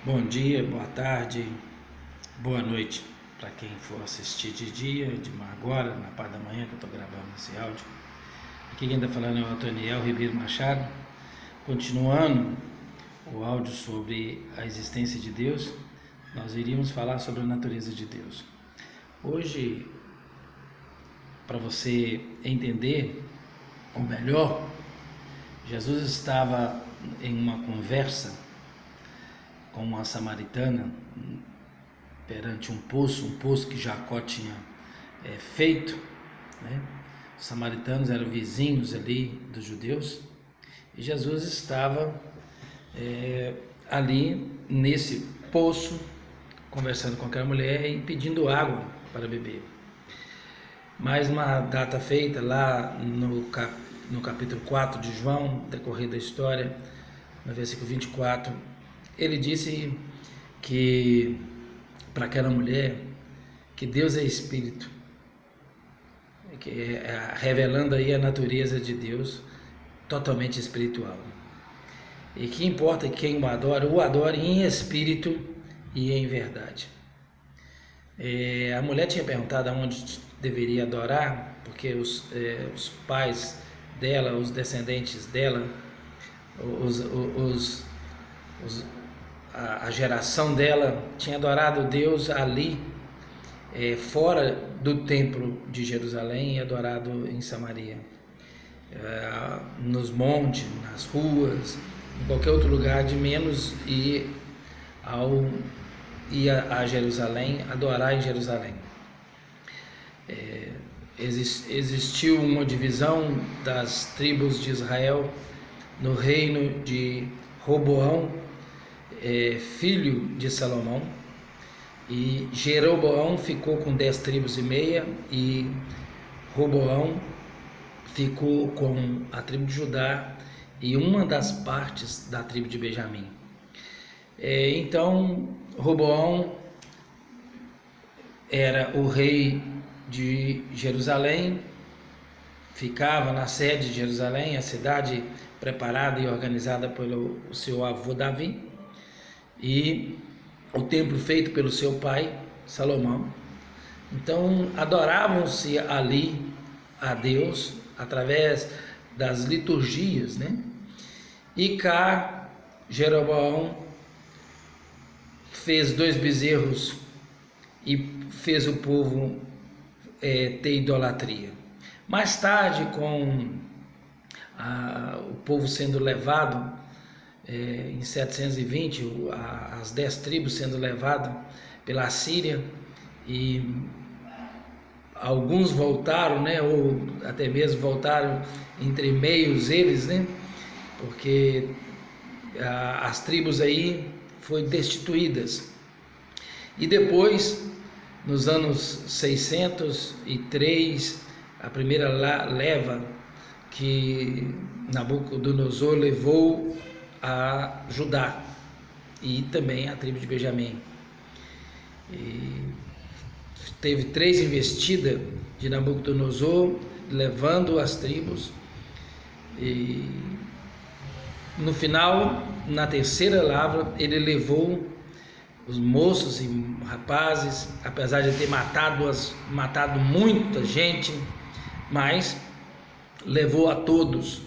Bom dia, boa tarde, boa noite para quem for assistir de dia, agora, na parte da manhã que eu estou gravando esse áudio. Aqui quem está falando é o Antoniel Ribeiro Machado. Continuando o áudio sobre a existência de Deus, nós iríamos falar sobre a natureza de Deus. Hoje, para você entender o melhor, Jesus estava em uma conversa com uma samaritana perante um poço que Jacó tinha feito, né? Os samaritanos eram vizinhos ali dos judeus e Jesus estava ali nesse poço conversando com aquela mulher e pedindo água para beber. Mais uma data feita lá no capítulo 4 de João, decorrer da história, no versículo 24, ele disse que para aquela mulher que Deus é espírito, que revelando aí a natureza de Deus totalmente espiritual, e que importa que quem o adore em espírito e em verdade. A mulher tinha perguntado aonde deveria adorar, porque os pais dela, os descendentes dela, a geração dela tinha adorado Deus ali, fora do templo de Jerusalém, e adorado em Samaria, nos montes, nas ruas, em qualquer outro lugar, de menos ir a Jerusalém, adorar em Jerusalém. Existiu uma divisão das tribos de Israel no reino de Roboão, filho de Salomão, e Jeroboão ficou com 10 tribos e meia, e Roboão ficou com a tribo de Judá e uma das partes da tribo de Benjamim. Então Roboão era o rei de Jerusalém, ficava na sede de Jerusalém, a cidade preparada e organizada pelo seu avô Davi, e o templo feito pelo seu pai Salomão. Então adoravam-se ali a Deus através das liturgias, né? E cá Jeroboão fez 2 bezerros e fez o povo ter idolatria. Mais tarde, com o povo sendo levado em 720, as 10 tribos sendo levadas pela Síria, e alguns voltaram, né, ou até mesmo voltaram entre meios eles, né, porque as tribos aí foram destituídas. E depois, nos anos 603, a primeira leva que Nabucodonosor levou a Judá e também a tribo de Benjamim. E teve 3 investidas de Nabucodonosor, levando as tribos, e no final, na terceira lavra, ele levou os moços e rapazes, apesar de ter matado muita gente, mas levou a todos.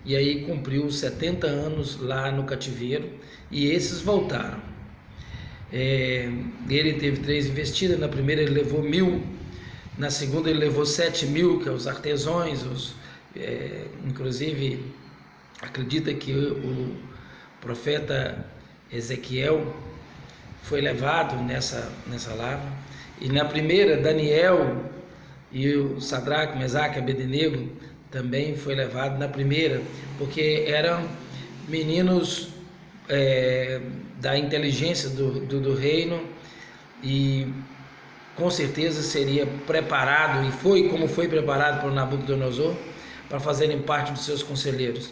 E aí cumpriu 70 anos lá no cativeiro, e esses voltaram. Ele teve 3 investidas. Na primeira ele levou 1000, na segunda ele levou 7.000, que é os artesãos, inclusive acredita que o profeta Ezequiel foi levado nessa lavra. E na primeira Daniel e o Sadraque, Mesaque e Abednego também foi levado na primeira, porque eram meninos da inteligência do reino, e com certeza seria preparado, e foi como foi preparado por Nabucodonosor, para fazerem parte dos seus conselheiros.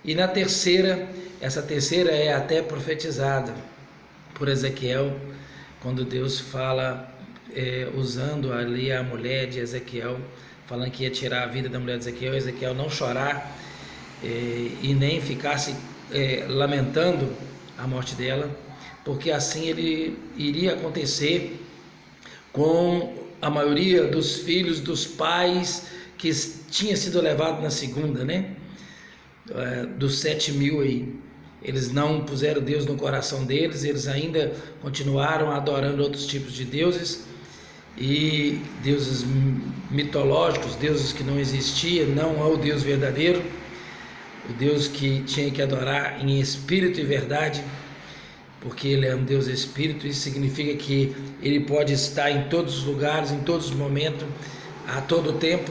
E na terceira, essa terceira é até profetizada por Ezequiel, quando Deus fala, usando ali a mulher de Ezequiel, falando que ia tirar a vida da mulher de Ezequiel. Ezequiel não chorar e nem ficasse lamentando a morte dela, porque assim ele iria acontecer com a maioria dos filhos dos pais que tinha sido levado na segunda, né? Dos 7.000 aí. Eles não puseram Deus no coração deles, eles ainda continuaram adorando outros tipos de deuses, e deuses mitológicos, deuses que não existiam, não ao Deus verdadeiro, o Deus que tinha que adorar em espírito e verdade, porque ele é um Deus espírito. Isso significa que ele pode estar em todos os lugares, em todos os momentos, a todo tempo.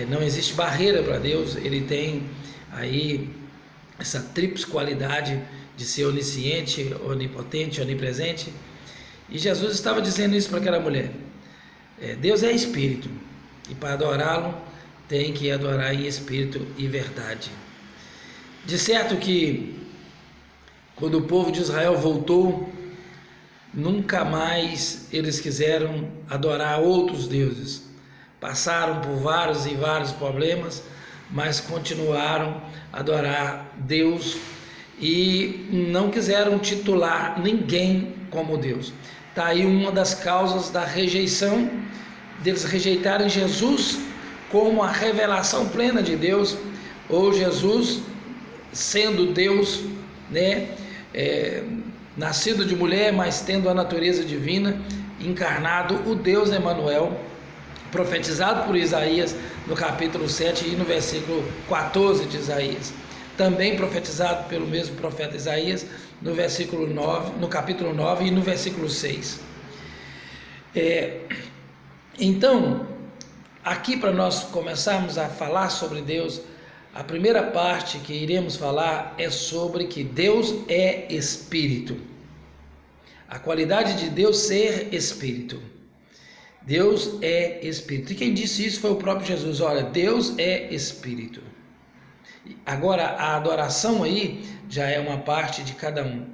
Não existe barreira para Deus. Ele tem aí essa tríplice qualidade de ser onisciente, onipotente, onipresente. E Jesus estava dizendo isso para aquela mulher. Deus é espírito, e para adorá-lo tem que adorar em espírito e verdade. De certo que quando o povo de Israel voltou, nunca mais eles quiseram adorar outros deuses. Passaram por vários e vários problemas, mas continuaram a adorar Deus e não quiseram titular ninguém como Deus. Está aí uma das causas da rejeição, deles rejeitarem Jesus como a revelação plena de Deus, ou Jesus sendo Deus, né? Nascido de mulher, mas tendo a natureza divina, encarnado, o Deus Emanuel, profetizado por Isaías no capítulo 7 e no versículo 14 de Isaías, também profetizado pelo mesmo profeta Isaías no versículo 9, no capítulo 9 e no versículo 6. Então, aqui, para nós começarmos a falar sobre Deus, a primeira parte que iremos falar é sobre que Deus é Espírito. A qualidade de Deus ser Espírito. Deus é Espírito. E quem disse isso foi o próprio Jesus. Olha, Deus é Espírito. Agora, a adoração aí já é uma parte de cada um.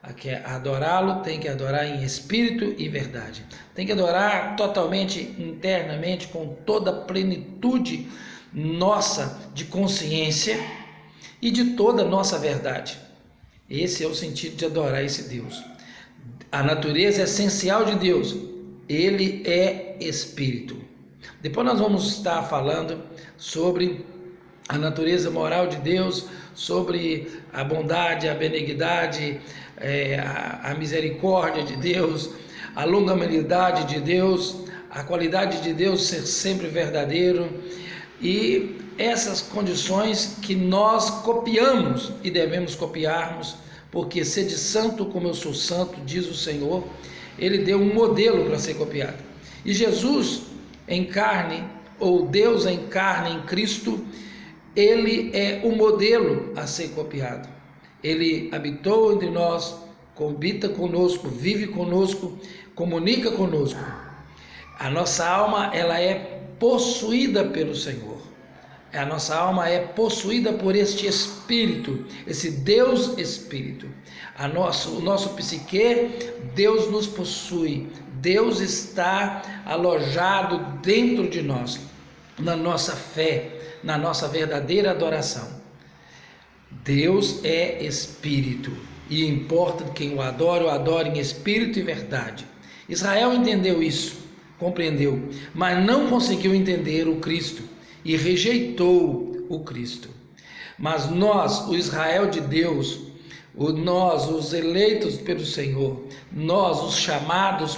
Aqui é adorá-lo, tem que adorar em espírito e verdade. Tem que adorar totalmente, internamente, com toda a plenitude nossa de consciência e de toda a nossa verdade. Esse é o sentido de adorar esse Deus. A natureza essencial de Deus, ele é Espírito. Depois nós vamos estar falando sobre a natureza moral de Deus, sobre a bondade, a benignidade, a misericórdia de Deus, a longanimidade de Deus, a qualidade de Deus ser sempre verdadeiro, e essas condições que nós copiamos e devemos copiarmos, porque sede santo como eu sou santo, diz o Senhor. Ele deu um modelo para ser copiado. E Jesus em carne, ou Deus em carne em Cristo, ele é o modelo a ser copiado. Ele habitou entre nós, habita conosco, vive conosco, comunica conosco. A nossa alma, ela é possuída pelo Senhor. A nossa alma é possuída por este Espírito, esse Deus Espírito. O nosso psique, Deus nos possui. Deus está alojado dentro de nós, na nossa fé, na nossa verdadeira adoração. Deus é Espírito, e importa quem o adore em espírito e verdade. Israel entendeu isso, compreendeu, mas não conseguiu entender o Cristo e rejeitou o Cristo. Mas nós, o Israel de Deus, nós, os eleitos pelo Senhor, nós, os chamados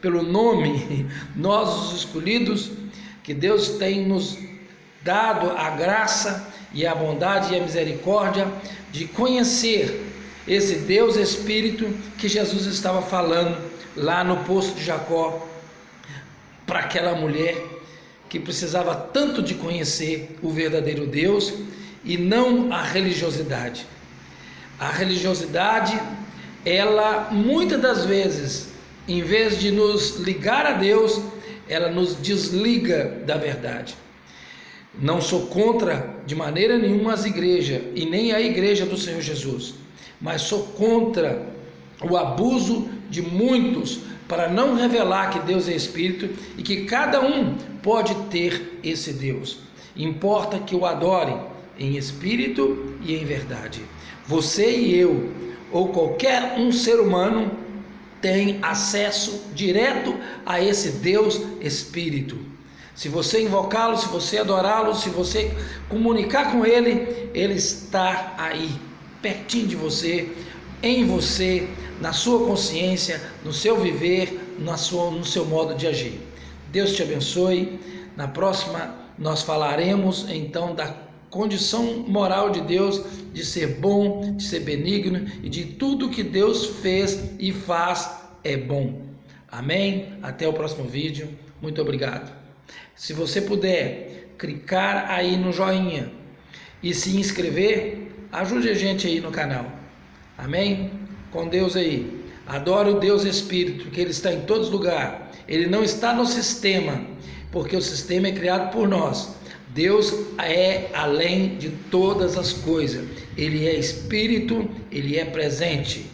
pelo nome, nós, os escolhidos, que Deus tem nos dado a graça e a bondade e a misericórdia de conhecer esse Deus Espírito que Jesus estava falando lá no poço de Jacó para aquela mulher que precisava tanto de conhecer o verdadeiro Deus e não a religiosidade. A religiosidade, ela muitas das vezes, em vez de nos ligar a Deus, ela nos desliga da verdade. Não sou contra de maneira nenhuma as igrejas e nem a igreja do Senhor Jesus, mas sou contra o abuso de muitos para não revelar que Deus é Espírito e que cada um pode ter esse Deus. Importa que o adorem em espírito e em verdade. Você e eu, ou qualquer um ser humano tem acesso direto a esse Deus Espírito. Se você invocá-lo, se você adorá-lo, se você comunicar com Ele, Ele está aí, pertinho de você, em você, na sua consciência, no seu viver, no seu modo de agir. Deus te abençoe. Na próxima nós falaremos então da condição moral de Deus, de ser bom, de ser benigno e de tudo que Deus fez e faz é bom. Amém? Até o próximo vídeo. Muito obrigado. Se você puder clicar aí no joinha e se inscrever, ajude a gente aí no canal. Amém? Com Deus aí. Adore o Deus Espírito, que Ele está em todos os lugares. Ele não está no sistema, porque o sistema é criado por nós. Deus é além de todas as coisas. Ele é Espírito, Ele é presente.